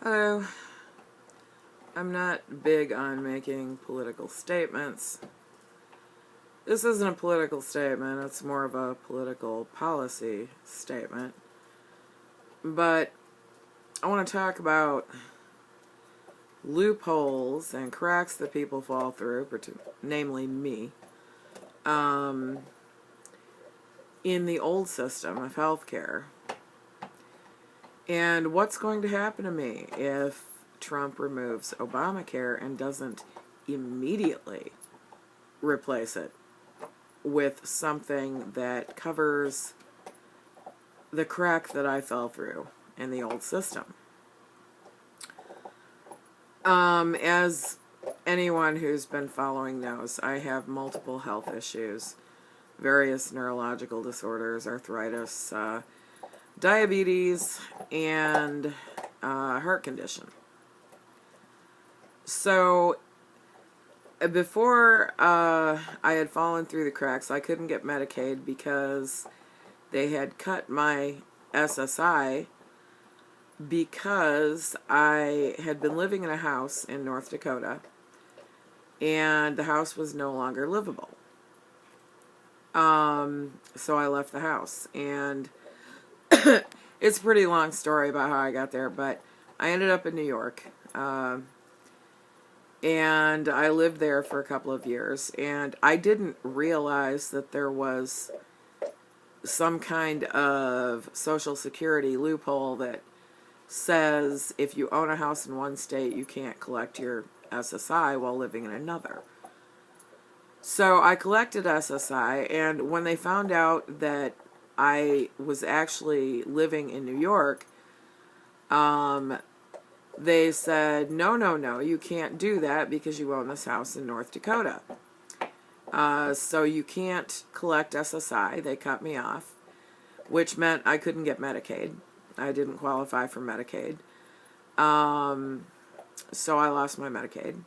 Hello. I'm not big on making political statements. This isn't a political statement, it's more of a political policy statement. But I want to talk about loopholes and cracks that people fall through, namely me, in the old system of healthcare. And what's going to happen to me if Trump removes Obamacare and doesn't immediately replace it with something that covers the crack that I fell through in the old system. As anyone who's been following knows, I have multiple health issues, various neurological disorders, arthritis, diabetes, and heart condition. So before I had fallen through the cracks, I couldn't get Medicaid because they had cut my SSI because I had been living in a house in North Dakota and the house was no longer livable. So I left the house, and it's a pretty long story about how I got there, but I ended up in New York, and I lived there for a couple of years, and I didn't realize that there was some kind of Social Security loophole that says if you own a house in one state, you can't collect your SSI while living in another. So I collected SSI, and when they found out that I was actually living in New York, they said, no, you can't do that because you own this house in North Dakota. So you can't collect SSI. They cut me off, which meant I couldn't get Medicaid. I didn't qualify for Medicaid. So I lost my Medicaid.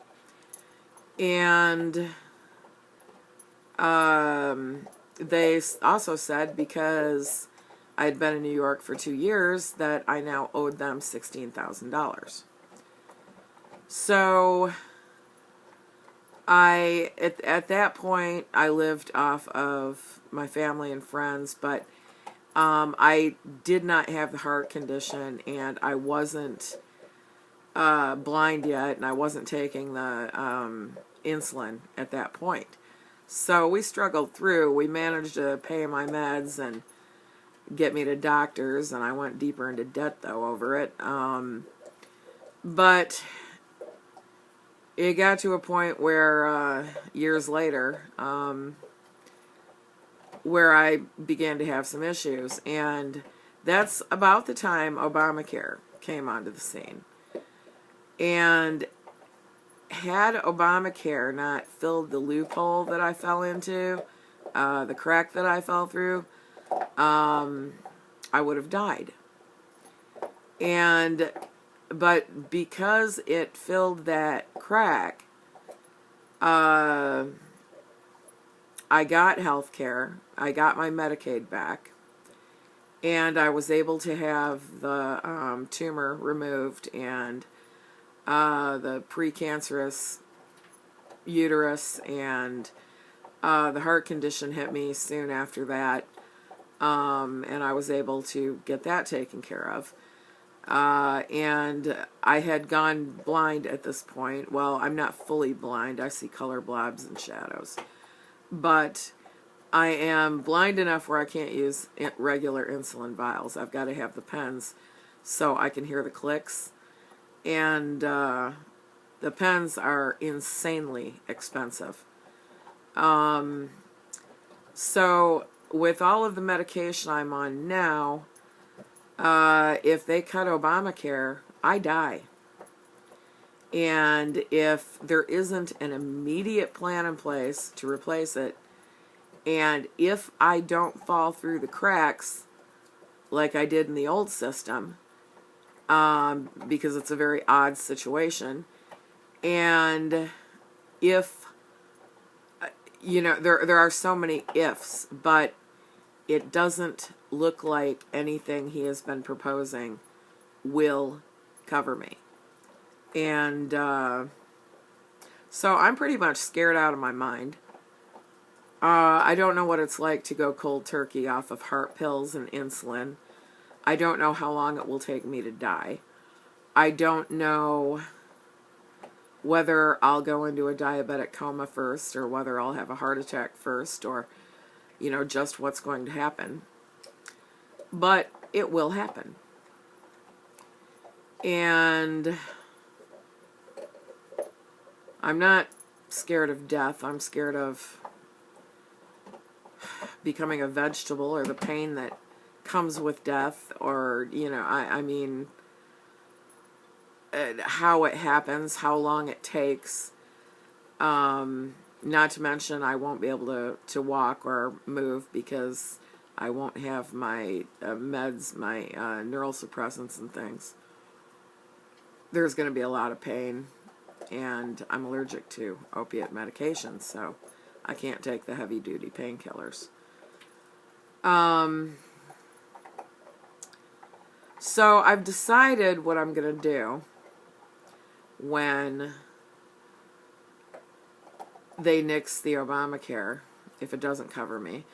And they also said because I had been in New York for 2 years that I now owed them $16,000. So at that point, I lived off of my family and friends, but I did not have the heart condition, and I wasn't blind yet, and I wasn't taking the insulin at that point. So we struggled through. We managed to pay my meds and get me to doctors, and I went deeper into debt, though, over it. But it got to a point where, years later, where I began to have some issues, and that's about the time Obamacare came onto the scene. And had Obamacare not filled the loophole that I fell into, the crack that I fell through, I would have died. But because it filled that crack, I got health care, I got my Medicaid back, and I was able to have the tumor removed and the precancerous uterus, and the heart condition hit me soon after that, and I was able to get that taken care of. And I had gone blind at this point. Well, I'm not fully blind. I see color blobs and shadows. But I am blind enough where I can't use regular insulin vials. I've got to have the pens so I can hear the clicks. And the pens are insanely expensive. So with all of the medication I'm on now, if they cut Obamacare, I die. And if there isn't an immediate plan in place to replace it, and if I don't fall through the cracks like I did in the old system, because it's a very odd situation, and if, there are so many ifs, but it doesn't look like anything he has been proposing will cover me. And so I'm pretty much scared out of my mind. I don't know what it's like to go cold turkey off of heart pills and insulin. I don't know how long it will take me to die. I don't know whether I'll go into a diabetic coma first, or whether I'll have a heart attack first, or, just what's going to happen. But it will happen. And I'm not scared of death. I'm scared of becoming a vegetable, or the pain that comes with death, or, I mean, how it happens, how long it takes. Not to mention, I won't be able to walk or move because I won't have my meds, my neural suppressants and things. There's going to be a lot of pain, and I'm allergic to opiate medications, so I can't take the heavy-duty painkillers. So I've decided what I'm going to do when they nix the Obamacare, if it doesn't cover me,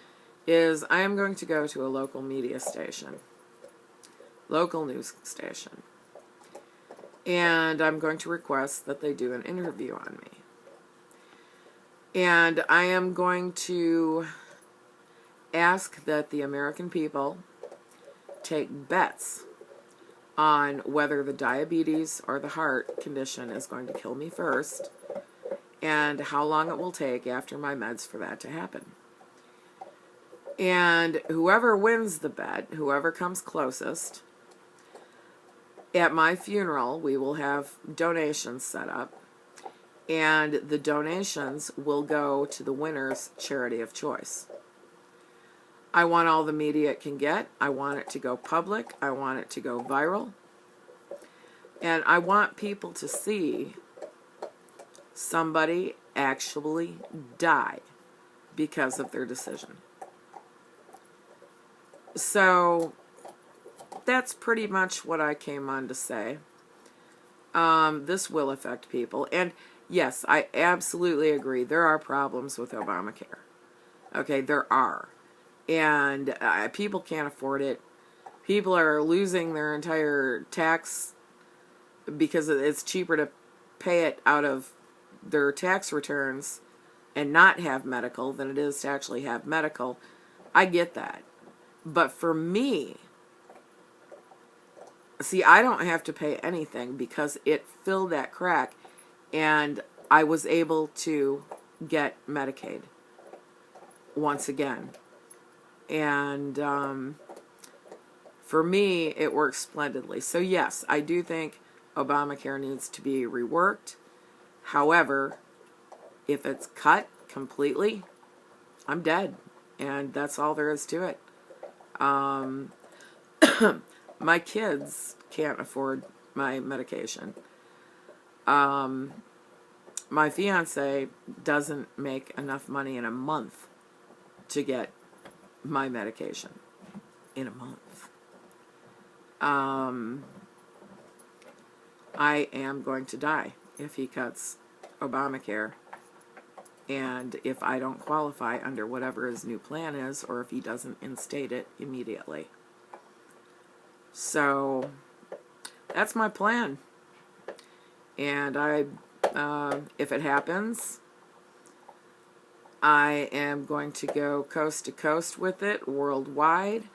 is I am going to go to a local media station, local news station, and I'm going to request that they do an interview on me. And I am going to ask that the American people take bets on whether the diabetes or the heart condition is going to kill me first, and how long it will take after my meds for that to happen. And whoever wins the bet, whoever comes closest, at my funeral we will have donations set up, and the donations will go to the winner's charity of choice. I want all the media it can get. I want it to go public. I want it to go viral. And I want people to see somebody actually die because of their decision. So that's pretty much what I came on to say. This will affect people. And yes, I absolutely agree. There are problems with Obamacare. Okay, there are. And people can't afford it. People are losing their entire tax because it's cheaper to pay it out of their tax returns and not have medical than it is to actually have medical. I get that. But for me, see, I don't have to pay anything because it filled that crack, and I was able to get Medicaid once again. And for me, it works splendidly. So yes, I do think Obamacare needs to be reworked. However, if it's cut completely, I'm dead. And that's all there is to it. My kids can't afford my medication. My fiance doesn't make enough money in a month to get my medication in a month. I am going to die if he cuts Obamacare, and if I don't qualify under whatever his new plan is, or if he doesn't instate it immediately. So that's my plan. And if it happens, I am going to go coast to coast with it worldwide.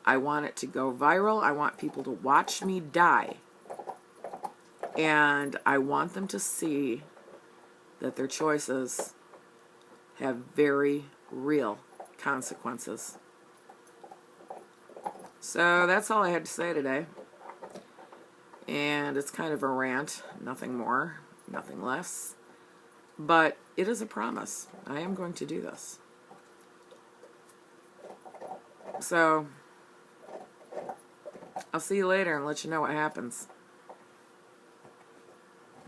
I want it to go viral. I want people to watch me die. And I want them to see that their choices have very real consequences. So that's all I had to say today. And it's kind of a rant. Nothing more, nothing less. But it is a promise. I am going to do this. So I'll see you later and let you know what happens.